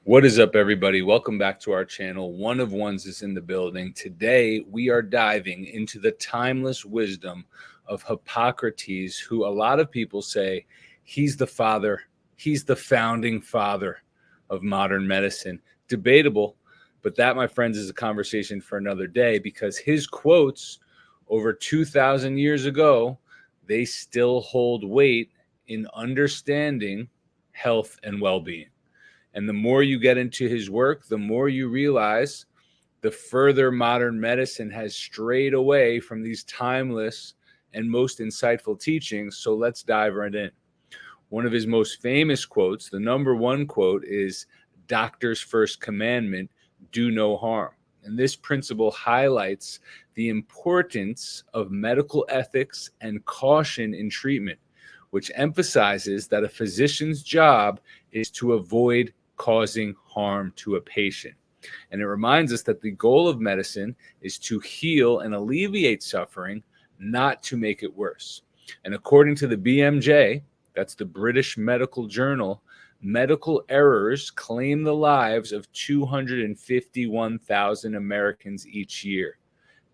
What is up, everybody? Welcome back to our channel. One of Ones is in the building. Today, we are diving into the timeless wisdom of Hippocrates, who a lot of people say he's the father, he's the founding father of modern medicine. Debatable, but that, my friends, is a conversation for another day because his quotes over 2,000 years ago, they still hold weight in understanding health and well-being. And the more you get into his work, the more you realize the further modern medicine has strayed away from these timeless and most insightful teachings. So let's dive right in. One of his most famous quotes, the number one quote, is "Doctor's first commandment, do no harm." And this principle highlights the importance of medical ethics and caution in treatment, which emphasizes that a physician's job is to avoid causing harm to a patient. And it reminds us that the goal of medicine is to heal and alleviate suffering, not to make it worse. And according to the BMJ, that's the British Medical Journal, medical errors claim the lives of 251,000 Americans each year.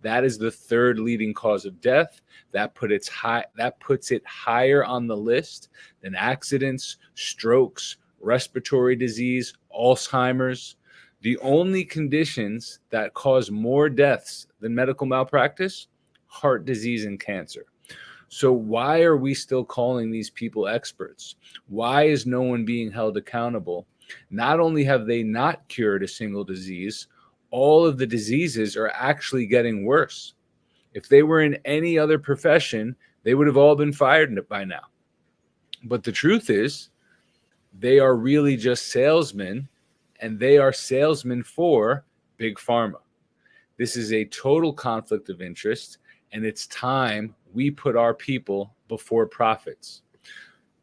That is the third leading cause of death. That puts it higher on the list than accidents, strokes, respiratory disease, Alzheimer's. The only conditions that cause more deaths than medical malpractice: heart disease and cancer. So why are we still calling these people experts? Why is no one being held accountable? Not only have they not cured a single disease, all of the diseases are actually getting worse. If they were in any other profession, they would have all been fired by now. But the truth is, they are really just salesmen, and they are salesmen for big pharma. This is a total conflict of interest, and it's time we put our people before profits.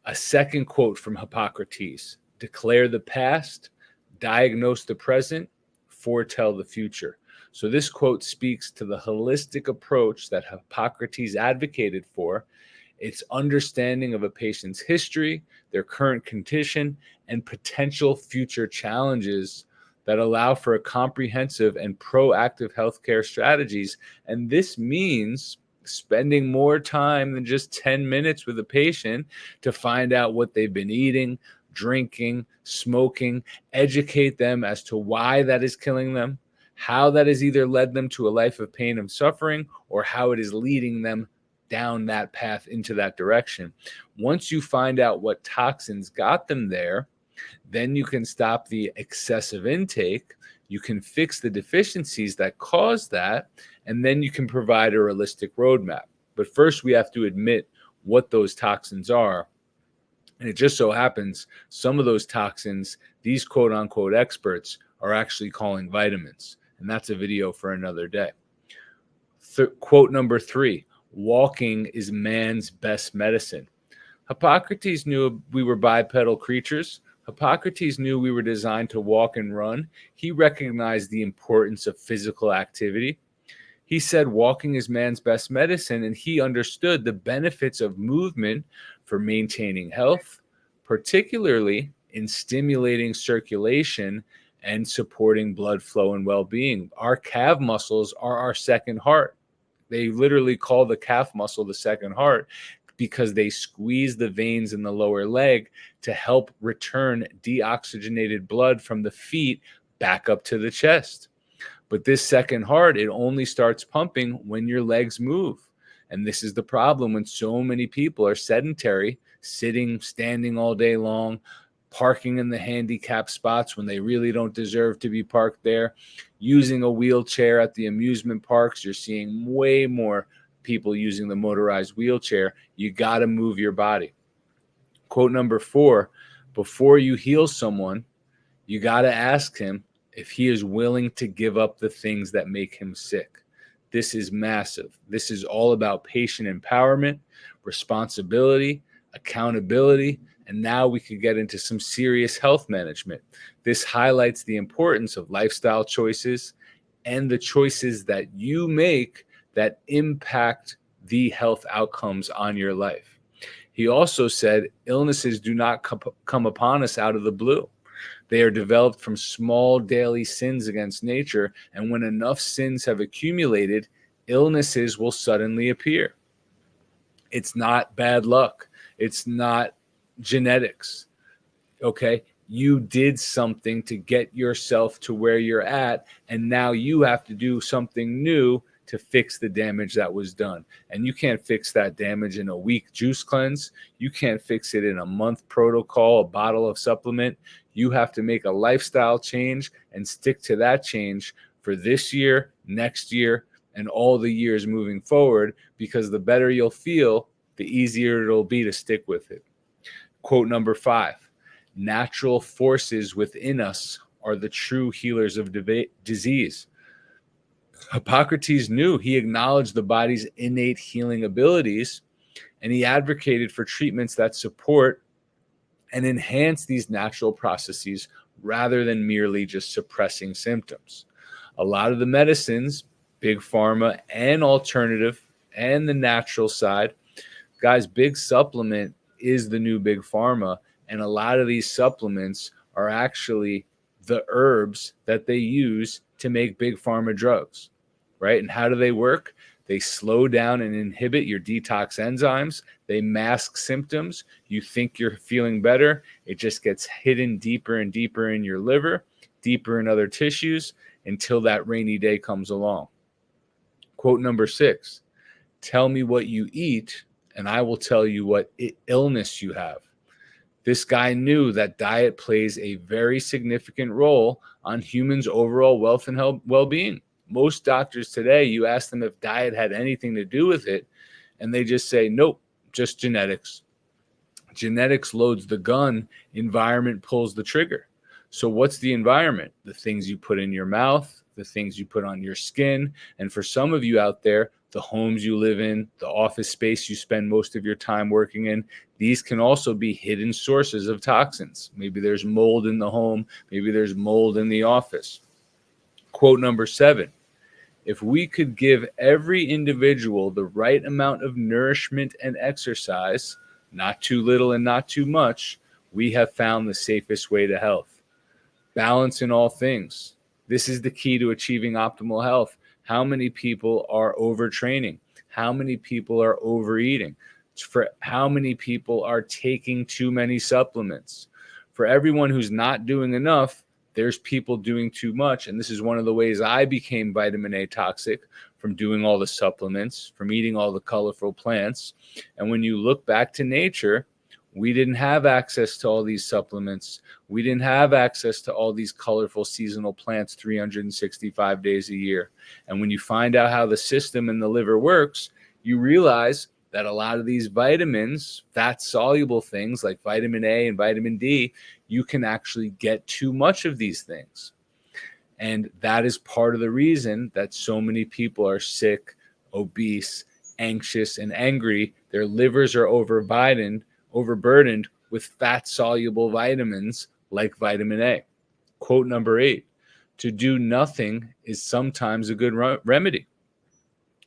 A second quote from Hippocrates: declare the past, diagnose the present, foretell the future. So this quote speaks to the holistic approach that Hippocrates advocated for. It's understanding of a patient's history, their current condition, and potential future challenges that allow for a comprehensive and proactive healthcare strategies. And this means spending more time than just 10 minutes with a patient to find out what they've been eating, drinking, smoking, educate them as to why that is killing them, how that has either led them to a life of pain and suffering, or how it is leading them down that path into that direction. Once you find out what toxins got them there, then you can stop the excessive intake, you can fix the deficiencies that cause that, and then you can provide a realistic roadmap. But first, we have to admit what those toxins are. And it just so happens some of those toxins, these quote unquote experts, are actually calling vitamins. And that's a video for another day. Quote number 3: walking is man's best medicine. Hippocrates knew we were bipedal creatures. Hippocrates knew we were designed to walk and run. He recognized the importance of physical activity. He said walking is man's best medicine, and he understood the benefits of movement for maintaining health, particularly in stimulating circulation and supporting blood flow and well-being. Our calf muscles are our second heart. They literally call the calf muscle the second heart because they squeeze the veins in the lower leg to help return deoxygenated blood from the feet back up to the chest. But this second heart, it only starts pumping when your legs move. And this is the problem when so many people are sedentary, sitting, standing all day long, parking in the handicapped spots when they really don't deserve to be parked there, using a wheelchair at the amusement parks. You're seeing way more people using the motorized wheelchair. You got to move your body. Quote number 4: before you heal someone, you got to ask him if he is willing to give up the things that make him sick. This is massive. This is all about patient empowerment, responsibility, accountability, and now we could get into some serious health management. This highlights the importance of lifestyle choices and the choices that you make that impact the health outcomes on your life. He also said illnesses do not come upon us out of the blue. They are developed from small daily sins against nature, and when enough sins have accumulated, illnesses will suddenly appear. It's not bad luck. It's not genetics. Okay. You did something to get yourself to where you're at, and now you have to do something new to fix the damage that was done. And you can't fix that damage in a week juice cleanse. You can't fix it in a month protocol, a bottle of supplement. You have to make a lifestyle change and stick to that change for this year, next year, and all the years moving forward, because the better you'll feel, the easier it'll be to stick with it. Quote number 5, natural forces within us are the true healers of disease. Hippocrates knew, he acknowledged the body's innate healing abilities, and he advocated for treatments that support and enhance these natural processes rather than merely just suppressing symptoms. A lot of the medicines, big pharma and alternative and the natural side, guys, big supplement is the new big pharma, and a lot of these supplements are actually the herbs that they use to make big pharma drugs, right? And how do they work? They slow down and inhibit your detox enzymes. They mask symptoms. You think you're feeling better. It just gets hidden deeper and deeper in your liver, deeper in other tissues, until that rainy day comes along. Quote number 6, tell me what you eat, and I will tell you what illness you have. This guy knew that diet plays a very significant role on humans' overall wealth and well-being. Most doctors today, you ask them if diet had anything to do with it, and they just say, nope, just genetics. Genetics loads the gun, environment pulls the trigger. So what's the environment? The things you put in your mouth, the things you put on your skin, and for some of you out there, the homes you live in, the office space you spend most of your time working in, these can also be hidden sources of toxins. Maybe there's mold in the home, maybe there's mold in the office. Quote number 7, if we could give every individual the right amount of nourishment and exercise, not too little and not too much, we have found the safest way to health. Balance in all things. This is the key to achieving optimal health. How many people are overtraining? How many people are overeating? For how many people are taking too many supplements? For everyone who's not doing enough, there's people doing too much. And this is one of the ways I became vitamin A toxic, from doing all the supplements, from eating all the colorful plants. And when you look back to nature, we didn't have access to all these supplements. We didn't have access to all these colorful seasonal plants 365 days a year. And when you find out how the system and the liver works, you realize that a lot of these vitamins, fat-soluble things like vitamin A and vitamin D, you can actually get too much of these things. And that is part of the reason that so many people are sick, obese, anxious, and angry. Their livers are overburdened with fat-soluble vitamins like vitamin A. Quote number 8, to do nothing is sometimes a good remedy.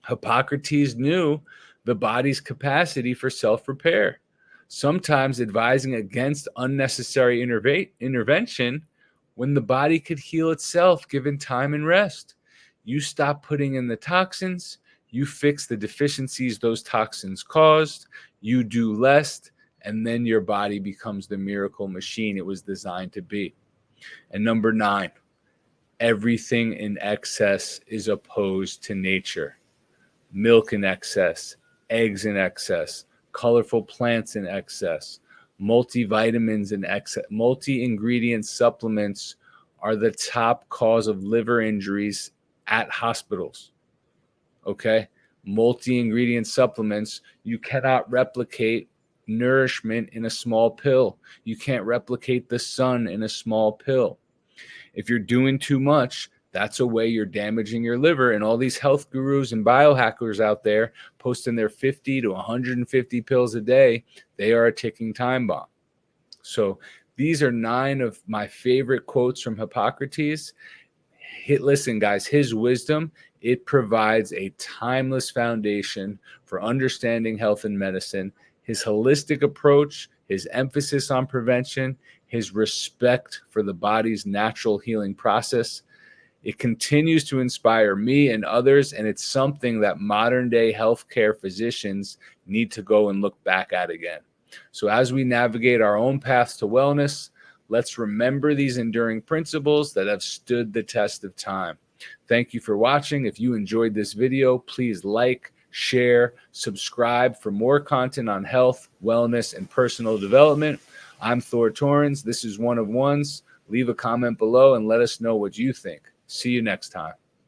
Hippocrates knew the body's capacity for self-repair, sometimes advising against unnecessary intervention when the body could heal itself given time and rest. You stop putting in the toxins, you fix the deficiencies those toxins caused, you do less, and then your body becomes the miracle machine it was designed to be. And number 9, everything in excess is opposed to nature. Milk in excess, eggs in excess, colorful plants in excess, multivitamins in excess, multi-ingredient supplements are the top cause of liver injuries at hospitals. Okay? Multi-ingredient supplements, you cannot replicate nourishment in a small pill. You can't replicate the sun in a small pill. If you're doing too much, that's a way you're damaging your liver. And all these health gurus and biohackers out there posting their 50 to 150 pills a day, they are a ticking time bomb. So these are 9 of my favorite quotes from Hippocrates. Listen, guys, his wisdom, it provides a timeless foundation for understanding health and medicine. His holistic approach, his emphasis on prevention, his respect for the body's natural healing process. It continues to inspire me and others, and it's something that modern day healthcare physicians need to go and look back at again. So as we navigate our own paths to wellness, let's remember these enduring principles that have stood the test of time. Thank you for watching. If you enjoyed this video, please like, share, subscribe for more content on health, wellness, and personal development. I'm Thor Torrens. This is One of Ones. Leave a comment below and let us know what you think. See you next time.